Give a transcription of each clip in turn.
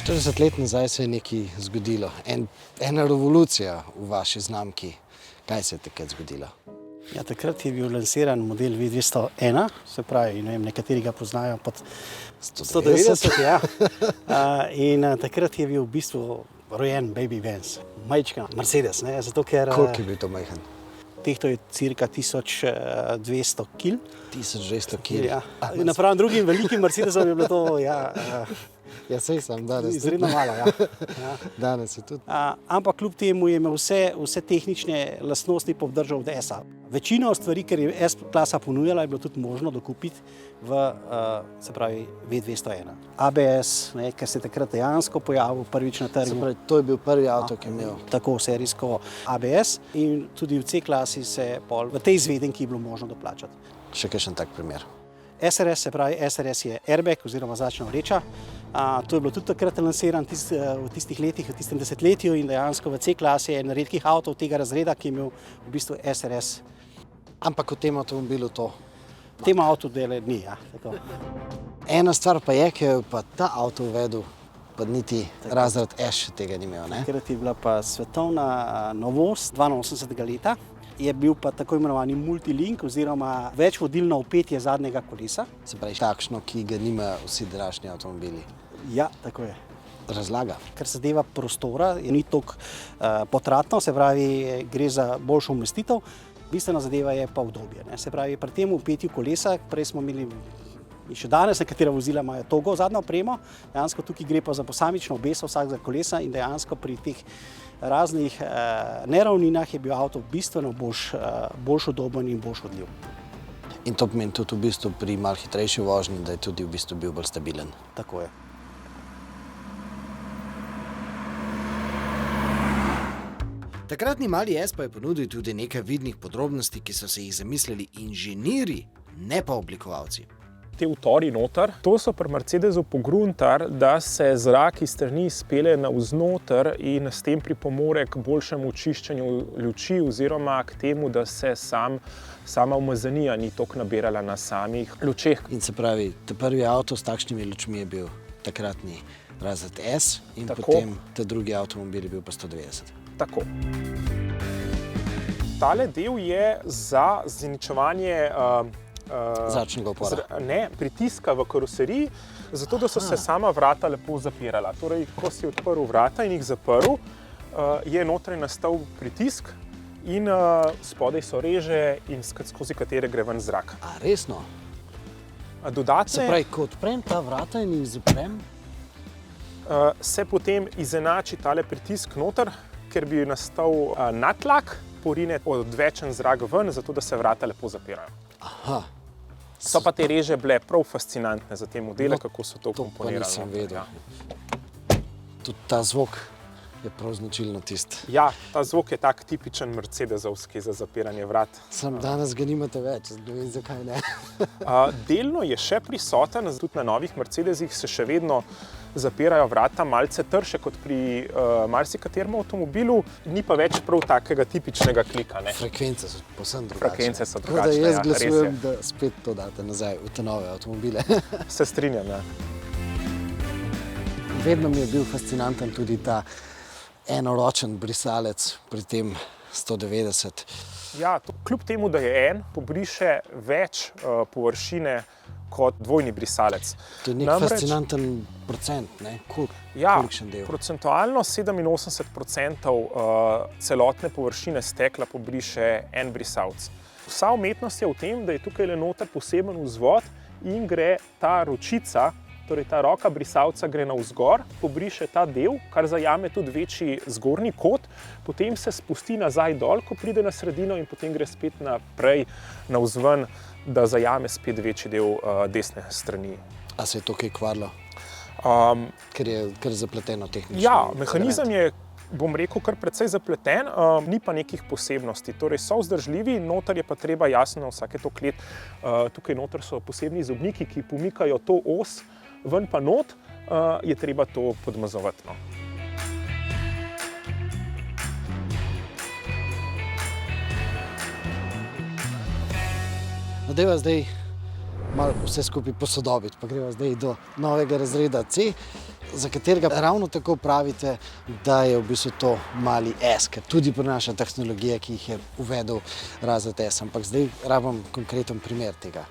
40 let nazaj se je nekaj zgodilo, ena revolucija v vaši znamki. Kaj se je takrat zgodilo? Ja, takrat je bil lansiran model V201, se pravi, nekateri ga poznajo pod 190. Ja. Takrat je bil v bistvu rojen Baby Benz, majčka Mercedes, zato ker... Koliko je bil to majhen? Tehto je cirka 1200 kg. 1200 kg? Ja. Napram drugim velikim Mercedesom je bilo to, Ja, sej sem danes. Izredno malo, ja. Danes je tudi. Ampak kljub temu je imel vse tehnične lastnosti obdržal od S-a. Večino stvari, ker je S-klasa ponujala, je bilo tudi možno dokupiti v, se pravi, V201. ABS, ker se je takrat dejansko pojavil prvič na trgu. Se pravi, to je bil prvi avto, ki je imel. Tako serijsko ABS in tudi v C-klasi se v tej izvedenki je bilo možno doplačati. Še kakšen tak primer? SRS, se pravi, SRS je airbag oziroma zračna vreča. To je bilo tudi takrat lansiran v tistih letih, v tistem desetletju in dejansko v C-klasi je ena redkih avtov tega razreda, ki je imel v bistvu SRS. Ampak v tem avtomobilu to? V tem avtu dele ni, ja. Tako. Ena stvar pa je, ki je pa ta avto uvedel, pa niti razred S še tega ni imel, ne? Takrat je bila pa svetovna novost 82. leta. Je bil pa tako imenovani multilink oziroma večvodilno vpetje zadnjega kolesa. Se pravi, takšno, ki ga nimajo vsi današnji avtomobili. Ja, tako je. Razlaga. Kar se zadeva prostora, je ni toliko potratno, se pravi, gre za boljšo umestitev. Bistvena zadeva je pa udobje. Se pravi, pri tem vpetju kolesa, prej smo imeli in še danes nekatera vozila imajo togo zadnjo opremo, dejansko tukaj gre pa za posamično obeso vsakega kolesa in dejansko pri teh raznih neravninah je bil avto bistveno bolj udoben in bolj vodljiv. In to pomeni tudi v bistvu pri malo hitrejši vožnji, da je tudi v bistvu bil bolj stabilen. Tako je. Takratni mali S pa je ponudil tudi nekaj vidnih podrobnosti, ki so se jih zamislili inženirji, ne pa oblikovalci. Te utori noter, to so pri Mercedesu pogruntar, da se zrak iz strani izpelje navznoter in s tem pripomore k boljšemu čiščenju luči oziroma k temu, da se sama umazanija ni toliko nabirala na samih lučeh. In se pravi, ta prvi avto s takšnimi lučmi je bil takratni razred S in potem ta drugi avtomobil je bil pa 190. Tako. Tale del je za zničevanje zračnega upora. Pritiska v karoseriji, zato da so se sama vrata lepo zapirala. Torej, ko si odprl vrata in jih zaprl, je notri nastal pritisk in spodaj so reže in skozi katere gre ven zrak. A resno? Dodatne, se pravi, ko odprem ta vrata in jih zaprem? Se potem izenači tale pritisk noter, ker bi nastal nadtlak, porine odvečen zrak ven, zato da se vrata lepo zapirajo. Aha. So pa te reže bile prav fascinantne za te modele, kako so to komponirali. To pa nisem vedel. Ja. Tudi ta zvok je prav značilno tisti. Ja, ta zvok je tak tipičen mercedesovski za zapiranje vrat. Danes ga nimate več, ne vem zakaj ne. Delno je še prisoten, tudi na novih Mercedesih se še vedno zapirajo vrata malce trše kot pri marsikaterem avtomobilu, ni pa več prav takega tipičnega klika. Frekvence so povsem drugačne. Frekvence so drugačne, ja, jaz glasujem, da spet to date nazaj v te nove avtomobile. Se strinjam, ja. Vedno mi je bil fascinanten tudi ta enoročen brisalec pri tem 190. Ja, kljub temu, da je pobriše več površine kot dvojni brisalec. To je nek fascinanten procent, ne? Kolikšen del? Ja, procentualno 87% celotne površine stekla pobriše en brisalec. Vsa umetnost je v tem, da je tukaj le noter poseben vzvod in gre ta ročica, torej ta roka brisalca gre navzgor, pobriše ta del, kar zajame tudi večji zgornji kot, potem se spusti nazaj dol, ko pride na sredino in potem gre spet naprej navzven, da zajame spet večji del desne strani. A se je to kaj kvarilo? Ker je zapleteno tehnično? Ja, mehanizem je, bom rekel, kar precej zapleten, ni pa nekih posebnosti. Torej so vzdržljivi, noter je pa treba jasno vsake toliko let. Tukaj noter so posebni zobniki, ki pomikajo to os, ven pa not, je treba to podmazovati. Dajva zdaj malo vse skupaj posodobiti, pa greva zdaj do novega razreda C za katerega ravno tako pravite, da je v bistvu to mali S, ker tudi prinaša tehnologije, ki jih je uvedel razred S, ampak zdaj rabim konkreten primer tega.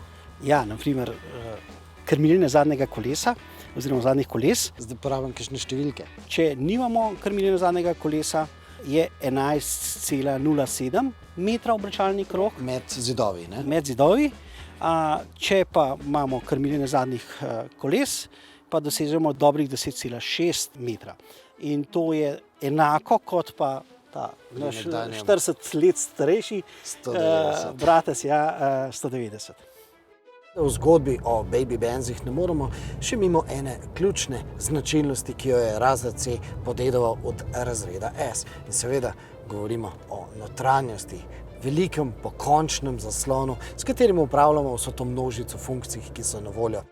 Ja, naprimer krmiljenje zadnjega kolesa oziroma zadnjih koles. Zdaj porabim kakšne številke. Če nimamo krmiljenja zadnjega kolesa, je 11,07 metra obračalni krog Med zidovi, ne? med zidovi. Če pa imamo krmiljenje zadnjih koles, pa dosežemo dobrih 10,6 metra. In to je enako kot pa ta naš nekdanjem 40 let starejši 190. bratec, 190. V zgodbi o baby benzih ne moremo še mimo ene ključne značilnosti, ki jo je razred C podedoval od razreda S. In seveda govorimo o notranjosti, velikem pokončnem zaslonu, s katerim upravljamo vso to množico funkcij, ki so na voljo.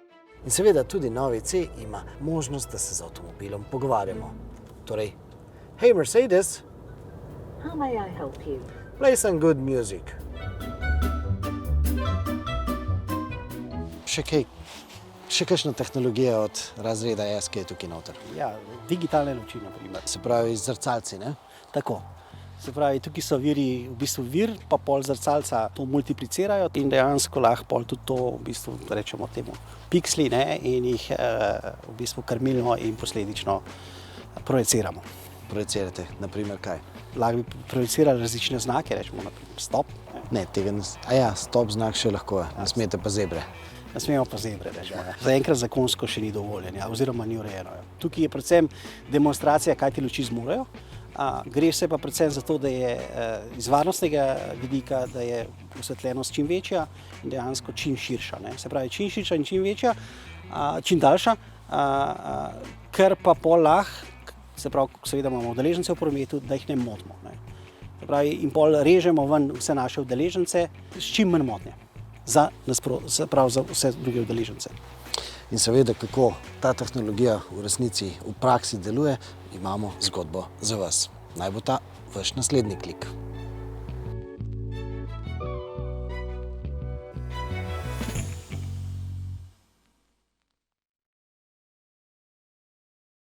In seveda tudi novi C ima možnost, da se z avtomobilom pogovarjamo. Torej, hey Mercedes, How may I help you? play some good music. Še kaj, še kakšna tehnologija od razreda S, ki je tukaj noter. Ja, digitalne luči, na primer. Se pravi zrcalci, ne? Tako. Se pravi, tukaj so viri, v bistvu vir, pa pol zrcalca to multiplicirajo in dejansko lahko pol tudi to, v bistvu, rečemo temu, piksli, ne, in jih v bistvu krmilno in posledično projiciramo. Projicirate, naprimer kaj? Lahko bi projicirali različne znake, rečemo naprimer stop. Ne, tega ne... stop znak še lahko, ne smete pa zebre. Ne smemo pa zebre, rečemo. Zaenkrat zakonsko še ni dovoljeno, oziroma ni urejeno. Tukaj je predvsem demonstracija, kaj te luči zmorejo. Gre se pa predvsem za to, da je iz varnostnega vidika, da je osvetljenost čim večja in dejansko čim širša. Ne? Se pravi, čim širša in čim večja, čim daljša, ker pa pol lahko, se pravi, seveda imamo udeležence v prometu, da jih ne motimo. Ne? Se pravi, in pol režemo ven vse naše udeležence s čim manj motnje. Za vse druge udeležence. In seveda, kako ta tehnologija v resnici v praksi deluje, imamo zgodbo za vas. Naj bo ta vaš naslednji klik.